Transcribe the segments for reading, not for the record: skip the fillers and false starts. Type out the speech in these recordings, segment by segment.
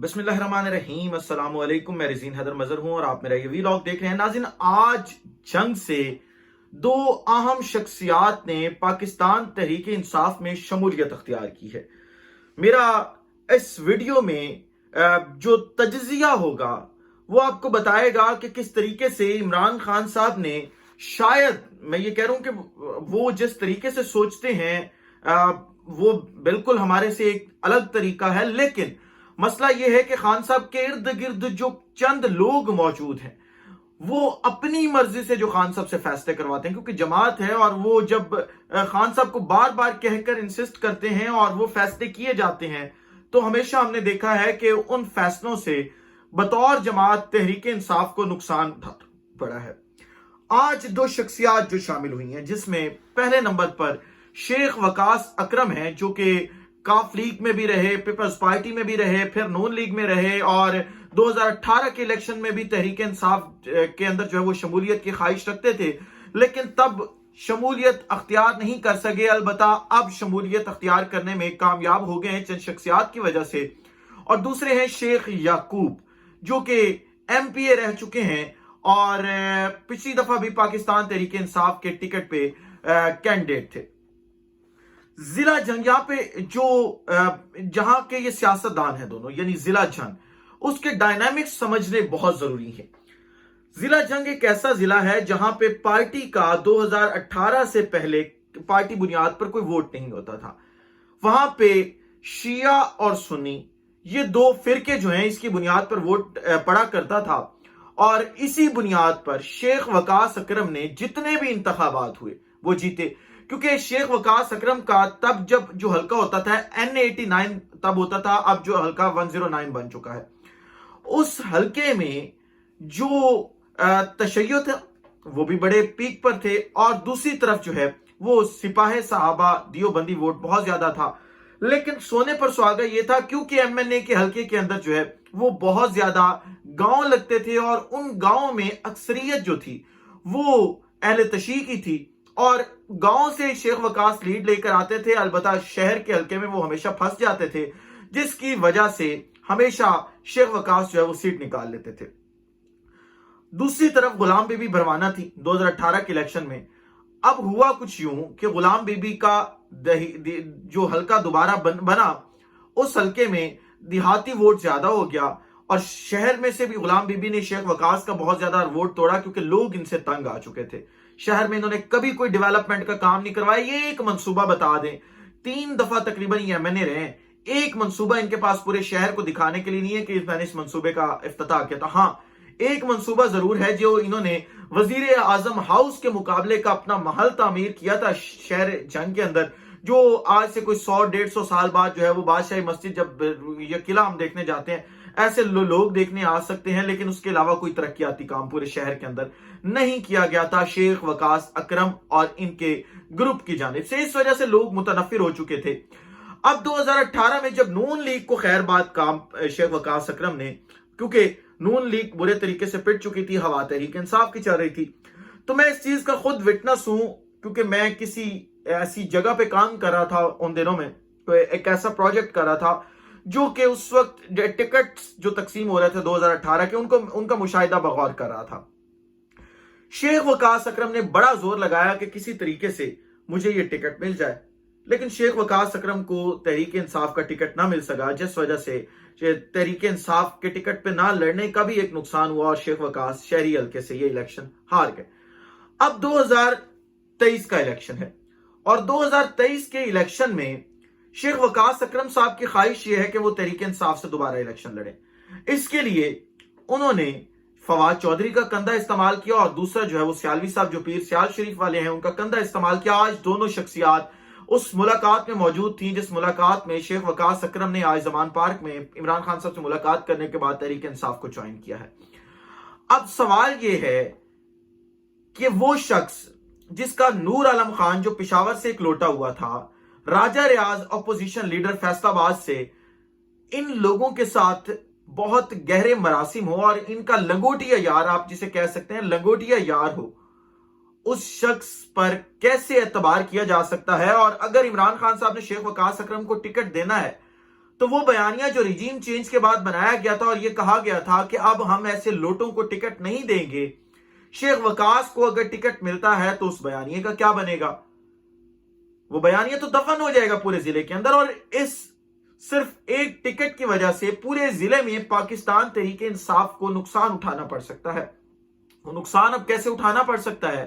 बिस्मिल्लाहिर्रहमानिर्रहीम अस्सलाम वालेकुम। मैं रज़ीन हैदर मजहर हूं और आप मेरा ये वीलॉग देख रहे हैं। नाज़रीन, आज जंग से दो अहम शख्सियात ने पाकिस्तान तहरीक इंसाफ में शमूलियत अख्तियार की है। मेरा इस वीडियो में जो तज्जिया होगा वो आपको बताएगा कि किस तरीके से इमरान खान साहब ने, शायद मैं ये कह रहा हूं कि वो जिस तरीके से सोचते हैं वो बिल्कुल हमारे से एक अलग तरीका है, लेकिन मसला यह है कि खान साहब के इर्द गिर्द जो चंद लोग मौजूद हैं वो अपनी मर्जी से जो खान साहब से फैसले करवाते हैं, क्योंकि जमात है और वो जब खान साहब को बार बार कहकर इंसिस्ट करते हैं और वो फैसले किए जाते हैं तो हमेशा हमने देखा है कि उन फैसलों से बतौर जमात तहरीक इंसाफ को नुकसान पड़ा है। आज दो शख्सियात जो शामिल हुई हैं, जिसमें पहले नंबर पर शेख वकास अकरम है, जो कि काफ लीग में भी रहे, पीपल्स पार्टी में भी रहे, फिर नून लीग में रहे और 2018 के इलेक्शन में भी तहरीक इंसाफ के अंदर जो है वो शमूलियत की ख्वाहिश रखते थे, लेकिन तब शमूलियत अख्तियार नहीं कर सके। अलबत्ता अब शमूलियत अख्तियार करने में कामयाब हो गए हैं चंद शख्सियात की वजह से। और दूसरे हैं शेख याकूब, जो कि MPA रह चुके हैं और पिछली दफा भी पाकिस्तान तहरीक इंसाफ के टिकट पे कैंडिडेट थे। जिला जंग, यहाँ पे जो जहां के ये सियासतदान हैं दोनों, यानी जिला जंग, उसके डायनामिक्स समझने बहुत जरूरी है। जिला जंग एक ऐसा जिला है जहां पे पार्टी का 2018 से पहले पार्टी बुनियाद पर कोई वोट नहीं होता था। वहां पे शिया और सुन्नी, ये दो फिरके जो हैं, इसकी बुनियाद पर वोट पड़ा करता था और इसी बुनियाद पर शेख वकास अकरम ने जितने भी इंतखाबात हुए वो जीते। क्योंकि शेख वकास अकरम का तब जब जो हल्का होता था N89 तब होता था, अब जो हल्का 109 बन चुका है। उस हल्के में जो तशय्युद थे वो भी बड़े पीक पर थे और दूसरी तरफ जो है वो सिपाही साहबा दियोबंदी वोट बहुत ज्यादा था। लेकिन सोने पर सुहागा ये था क्योंकि MNA के हल्के के अंदर जो है वो बहुत ज्यादा गांव लगते थे और उन गांवों में अक्सरियत जो थी वो अहले तशी की थी और गांव से शेख वकास लीड लेकर आते थे। अलबत्ता शहर के हल्के में वो हमेशा फंस जाते थे, जिसकी वजह से हमेशा शेख वकास जो है वो सीट निकाल लेते थे। दूसरी तरफ गुलाम बीबी भरवाना थी 2018 के इलेक्शन में। अब हुआ कुछ यूं कि गुलाम बीबी का जो हल्का दोबारा बना, उस हल्के में देहाती वोट ज्यादा हो गया और शहर में से भी गुलाम बीबी ने शेख वकास का बहुत ज्यादा वोट तोड़ा, क्योंकि लोग इनसे तंग आ चुके थे। शहर में इन्होंने कभी कोई डेवलपमेंट का काम नहीं करवाया। ये एक मंसूबा बता दें, 3 दफा तकरीबन ये MNA रहे, एक मंसूबा इनके पास पूरे शहर को दिखाने के लिए नहीं है कि मैंने इस मंसूबे का इफ्तिताह किया था। हाँ, एक मंसूबा जरूर है जो इन्होंने वजीर आजम हाउस के मुकाबले का अपना महल तामीर किया था शहर जंग के अंदर, जो आज से कोई 100-150 साल बाद जो है वो बादशाही मस्जिद, जब ये किला हम देखने जाते हैं ऐसे लोग देखने आ सकते हैं, लेकिन उसके अलावा कोई तरक्याती काम पूरे शहर के अंदर नहीं किया गया था शेख वकास अकरम और इनके ग्रुप की जानिब से। इस वजह से लोग मुतनफिर हो चुके थे। अब 2018 में जब नून लीग को खैर बात काम शेख वकास अकरम ने, क्योंकि नून लीग बुरे तरीके से पिट चुकी थी, हवा तहरीक इंसाफ की चल रही थी, तो मैं इस चीज का खुद विटनेस हूं क्योंकि मैं किसी ऐसी जगह पे काम कर रहा था उन दिनों में, तो एक ऐसा प्रोजेक्ट कर रहा था जो कि उस वक्त टिकट्स जो तकसीम हो रहे थे 2018 के, उनका मुशाहिदा बगौर कर रहा था। शेख वकास अकरम ने बड़ा जोर लगाया कि किसी तरीके से मुझे ये टिकट मिल जाए, लेकिन शेख वकास अकरम को तहरीक इंसाफ का टिकट ना मिल सका, जिस वजह से तहरीक इंसाफ के टिकट पे ना लड़ने का भी एक नुकसान हुआ और शेख वकास शहरी हल्के से ये इलेक्शन हार गए। अब 2023 का इलेक्शन है और 2023 के इलेक्शन में शेख वकास अकरम साहब की ख्वाहिश यह है कि वो तहरीक इंसाफ से दोबारा इलेक्शन लड़े। इसके लिए उन्होंने फवाद चौधरी का कंधा इस्तेमाल किया और दूसरा जो है वो सियालवी साहब, जो पीर सियाल शरीफ वाले हैं, उनका कंधा इस्तेमाल किया। आज दोनों शख्सियात उस मुलाकात में मौजूद थी जिस मुलाकात में शेख वकास अकरम ने आज जमान पार्क में इमरान खान साहब से मुलाकात करने के बाद तहरीक इंसाफ को ज्वाइन किया है। अब सवाल यह है कि वो शख्स जिसका नूर आलम खान, जो पिशावर से एक लोटा हुआ था, राजा रियाज अपोजिशन लीडर फैसलाबाद से, इन लोगों के साथ बहुत गहरे मरासिम हो और इनका लंगोटिया यार, आप जिसे कह सकते हैं लंगोटिया यार हो, उस शख्स पर कैसे एतबार किया जा सकता है। और अगर इमरान खान साहब ने शेख वकास अकरम को टिकट देना है تو وہ بیانیہ جو رجیم چینج کے بعد بنایا گیا تھا اور یہ کہا گیا تھا کہ اب ہم ایسے لوٹوں کو ٹکٹ نہیں دیں گے، شیخ وقاص کو اگر ٹکٹ ملتا ہے تو اس بیانیے کا کیا بنے گا؟ وہ بیانیہ تو دفن ہو جائے گا پورے ضلع کے اندر، اور اس صرف ایک ٹکٹ کی وجہ سے پورے ضلع میں پاکستان تحریک انصاف کو نقصان اٹھانا پڑ سکتا ہے۔ وہ نقصان اب کیسے اٹھانا پڑ سکتا ہے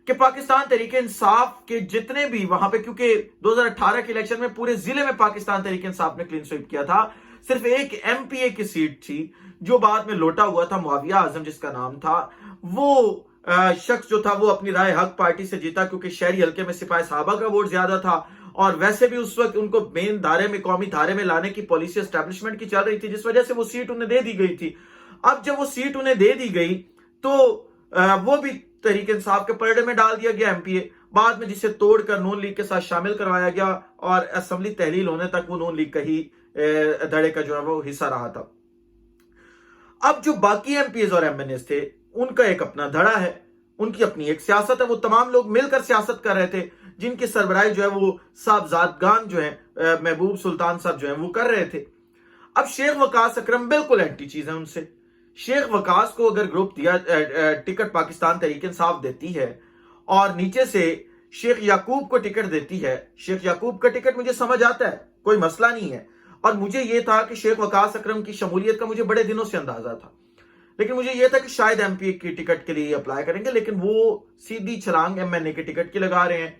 کہ پاکستان تحریک انصاف کے جتنے بھی وہاں پہ، کیونکہ 2018 کے الیکشن میں پورے ضلع میں پاکستان تحریک انصاف نے کلین سویپ کیا تھا، صرف ایک ایم پی اے کی سیٹ تھی جو بعد میں لوٹا ہوا تھا، معاویہ اعظم جس کا نام تھا، وہ شخص جو تھا وہ اپنی رائے حق پارٹی سے جیتا کیونکہ شہری حلقے میں سپاہی صحابہ کا ووٹ زیادہ تھا، اور ویسے بھی اس وقت ان کو مین دھارے میں، قومی دھارے میں لانے کی پالیسی اسٹیبلشمنٹ کی چل رہی تھی، جس وجہ سے وہ سیٹ انہیں دے دی گئی تھی۔ اب جب وہ سیٹ انہیں دے دی گئی تو وہ بھی تحریک انصاف کے پلڑے میں ڈال دیا گیا ایم پی اے، بعد میں جسے توڑ کر نون لیگ کے ساتھ شامل کروایا گیا، اور اسمبلی تحلیل ہونے تک وہ نون لیگ کا ہی دھڑے کا جو ہے وہ حصہ رہا تھا۔ اب جو باقی ایم پی ایز اور ایم این ایز تھے ان کا ایک اپنا دھڑا ہے، ان کی اپنی ایک سیاست ہے، وہ تمام لوگ مل کر سیاست کر رہے تھے، جن کی سربراہی جو ہے وہ صاحبزادگان جو ہیں محبوب سلطان صاحب جو ہیں وہ کر رہے تھے۔ اب شیخ وقاص اکرم بالکل اینٹی چیز ہے ان سے۔ شیخ وقاص کو اگر گروپ دیا ٹکٹ پاکستان تحریک انصاف دیتی ہے اور نیچے سے شیخ یعقوب کو ٹکٹ دیتی ہے، شیخ یعقوب کا ٹکٹ مجھے سمجھ آتا ہے، کوئی مسئلہ نہیں ہے، اور مجھے یہ تھا کہ شیخ وقاص اکرم کی شمولیت کا مجھے بڑے دنوں سے اندازہ تھا، لیکن مجھے یہ تھا کہ شاید ایم پی اے کی ٹکٹ کے لیے اپلائی کریں گے، لیکن وہ سیدھی چھلانگ ایم این اے کے ٹکٹ کی لگا رہے ہیں۔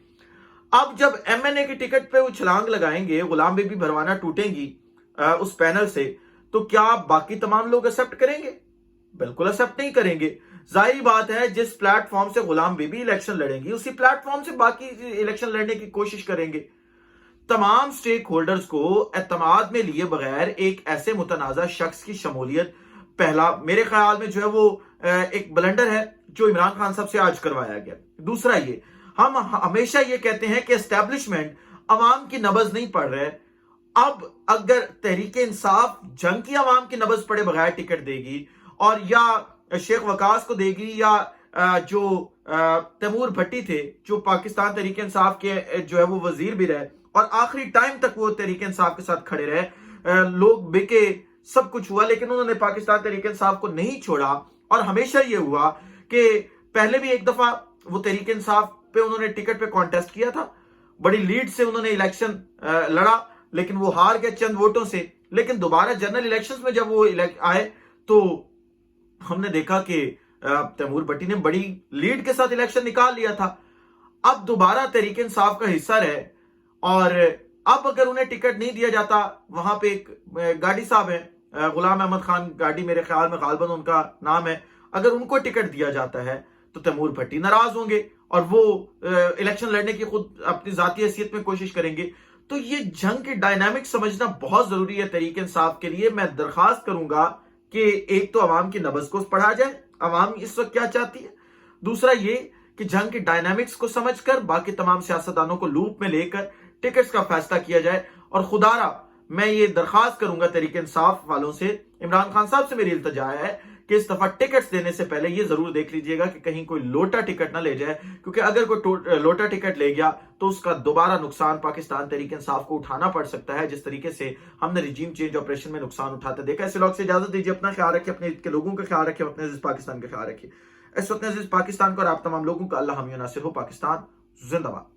اب جب ایم این اے کی ٹکٹ پہ وہ چھلانگ لگائیں گے، غلام بی بی بھروانہ ٹوٹیں گی اس پینل سے، تو کیا باقی تمام لوگ ایکسپٹ کریں گے؟ بالکل ایکسپٹ نہیں کریں گے۔ ظاہری بات ہے جس پلیٹ فارم سے غلام بی بی الیکشن لڑیں گی اسی پلیٹ فارم سے باقی الیکشن لڑنے کی کوشش کریں گے۔ تمام سٹیک ہولڈرز کو اعتماد میں لیے بغیر ایک ایسے متنازع شخص کی شمولیت، پہلا میرے خیال میں جو ہے وہ ایک بلنڈر ہے جو عمران خان صاحب سے آج کروایا گیا۔ دوسرا یہ، ہم ہمیشہ یہ کہتے ہیں کہ اسٹیبلشمنٹ عوام کی نبض نہیں پڑھ رہے، اب اگر تحریک انصاف جنگ کی عوام کی نبض پڑے بغیر ٹکٹ دے گی اور یا شیخ وقاص کو دے گی یا جو تیمور بھٹی تھے جو پاکستان تحریک انصاف کے جو ہے وہ وزیر بھی رہے اور آخری ٹائم تک وہ تحریک انصاف کے ساتھ کھڑے رہے، لوگ بکے، سب کچھ ہوا، لیکن انہوں نے پاکستان تحریک انصاف کو نہیں چھوڑا، اور ہمیشہ یہ ہوا کہ پہلے بھی ایک دفعہ وہ تحریک انصاف پہ انہوں نے ٹکٹ پہ کانٹیسٹ کیا تھا، بڑی لیڈ سے انہوں نے الیکشن لڑا، لیکن وہ ہار گئے چند ووٹوں سے، لیکن دوبارہ جنرل الیکشنز میں جب وہ آئے تو ہم نے دیکھا کہ تیمور بھٹی نے بڑی لیڈ کے ساتھ الیکشن نکال لیا تھا۔ اب دوبارہ تحریک انصاف کا حصہ رہے، اور اب اگر انہیں ٹکٹ نہیں دیا جاتا، وہاں پہ ایک گاڑی صاحب ہیں، غلام احمد خان گاڑی میرے خیال میں غالباً ان کا نام ہے، اگر ان کو ٹکٹ دیا جاتا ہے تو تیمور بھٹی ناراض ہوں گے اور وہ الیکشن لڑنے کی خود اپنی ذاتی حیثیت میں کوشش کریں گے۔ تو یہ جنگ کے ڈائنامک سمجھنا بہت ضروری ہے تحریک انصاف کے لیے۔ میں درخواست کروں گا کہ ایک تو عوام کی نبض کو پڑھا جائے، عوام اس وقت کیا چاہتی ہے، دوسرا یہ کہ جنگ کے ڈائنامکس کو سمجھ کر باقی تمام سیاستدانوں کو لوپ میں لے کر ٹکٹس کا فیصلہ کیا جائے، اور خدا را میں یہ درخواست کروں گا تحریک انصاف والوں سے، عمران خان صاحب سے میری التجا ہے کہ اس دفعہ ٹکٹس دینے سے پہلے یہ ضرور دیکھ لیجئے گا کہ کہیں کوئی لوٹا ٹکٹ نہ لے جائے، کیونکہ اگر کوئی لوٹا ٹکٹ لے گیا تو اس کا دوبارہ نقصان پاکستان تحریک انصاف کو اٹھانا پڑ سکتا ہے، جس طریقے سے ہم نے رجیم چینج آپریشن میں نقصان اٹھاتے دیکھا۔ ایسے لوگ سے اجازت دیجیے، اپنا خیال رکھیں، اپنے کے لوگوں کا خیال رکھیں، اپنے عزیز پاکستان کا خیال رکھیں۔ اس وقت عزیز پاکستان کو اور آپ تمام لوگوں کا اللہ حامی و ناصر ہو۔ پاکستان زندہ باد۔